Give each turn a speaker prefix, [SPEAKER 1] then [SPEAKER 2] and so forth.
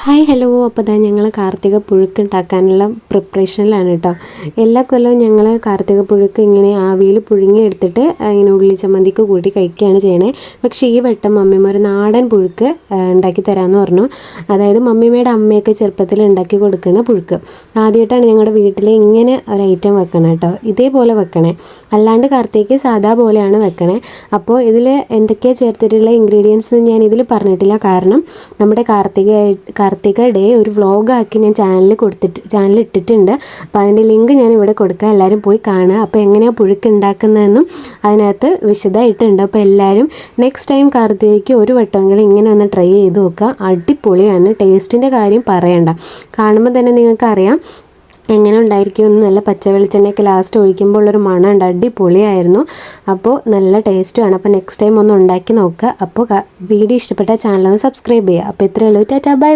[SPEAKER 1] Hi hello. അപ്പോൾ ഇതാ ഞങ്ങൾ കാർത്തിക പുഴുക്ക് ഉണ്ടാക്കാനുള്ള പ്രിപ്പറേഷനിലാണ് കേട്ടോ. എല്ലാ കൊല്ലവും ഞങ്ങൾ കാർത്തിക പുഴുക്ക് ഇങ്ങനെ ആവിയിൽ പുഴുങ്ങി എടുത്തിട്ട് ഇങ്ങനെ ഉള്ളി ചമ്മന്തിക്ക് കൂട്ടി കഴിക്കുകയാണ് ചെയ്യണേ. പക്ഷേ ഈ വട്ടം മമ്മിമ്മ ഒരു നാടൻ പുഴുക്ക് ഉണ്ടാക്കി തരാമെന്ന് പറഞ്ഞു. അതായത് മമ്മിമ്മയുടെ അമ്മയൊക്കെ ചെറുപ്പത്തിൽ ഉണ്ടാക്കി കൊടുക്കുന്ന പുഴുക്ക്. ആദ്യമായിട്ടാണ് ഞങ്ങളുടെ വീട്ടിൽ ഇങ്ങനെ ഒരു ഐറ്റം വെക്കണം കേട്ടോ. ഇതേപോലെ വെക്കണേ, അല്ലാണ്ട് കാർത്തികയ്ക്ക് സാധാ പോലെയാണ് വെക്കണേ. അപ്പോൾ ഇതിൽ എന്തൊക്കെയാണ് ചേർത്തിട്ടുള്ള ഇൻഗ്രീഡിയൻസ് ഞാൻ ഇതിൽ പറഞ്ഞിട്ടില്ല. കാരണം നമ്മുടെ കാർത്തിക ഡേ ഒരു വ്ളോഗാക്കി ഞാൻ ചാനലിൽ ഇട്ടിട്ടുണ്ട്. അപ്പോൾ അതിൻ്റെ ലിങ്ക് ഞാൻ ഇവിടെ കൊടുക്കാം, എല്ലാവരും പോയി കാണുക. അപ്പോൾ എങ്ങനെയാണ് പുഴുക്ക് ഉണ്ടാക്കുന്നതെന്നും അതിനകത്ത് വിശദമായിട്ടുണ്ട്. അപ്പോൾ എല്ലാവരും നെക്സ്റ്റ് ടൈം കാർത്തികയ്ക്ക് ഒരു വട്ടമെങ്കിലും ഇങ്ങനെ ഒന്ന് ട്രൈ ചെയ്ത് നോക്കുക. അടിപൊളിയാണ്. ടേസ്റ്റിൻ്റെ കാര്യം പറയണ്ട, കാണുമ്പോൾ തന്നെ നിങ്ങൾക്കറിയാം എങ്ങനെ ഉണ്ടായിരിക്കുമെന്ന്. നല്ല പച്ച വെളിച്ചെണ്ണയൊക്കെ ലാസ്റ്റ് ഒഴിക്കുമ്പോൾ ഉള്ളൊരു മണം ഉണ്ട്, അടിപൊളിയായിരുന്നു. അപ്പോൾ നല്ല ടേസ്റ്റുമാണ്. അപ്പോൾ നെക്സ്റ്റ് ടൈം ഒന്ന് ഉണ്ടാക്കി നോക്കുക. അപ്പോൾ വീഡിയോ ഇഷ്ടപ്പെട്ട ചാനൽ ഒന്ന് സബ്സ്ക്രൈബ് ചെയ്യുക. അപ്പോൾ ഇത്രയേ ഉള്ളൂ. Tata bye.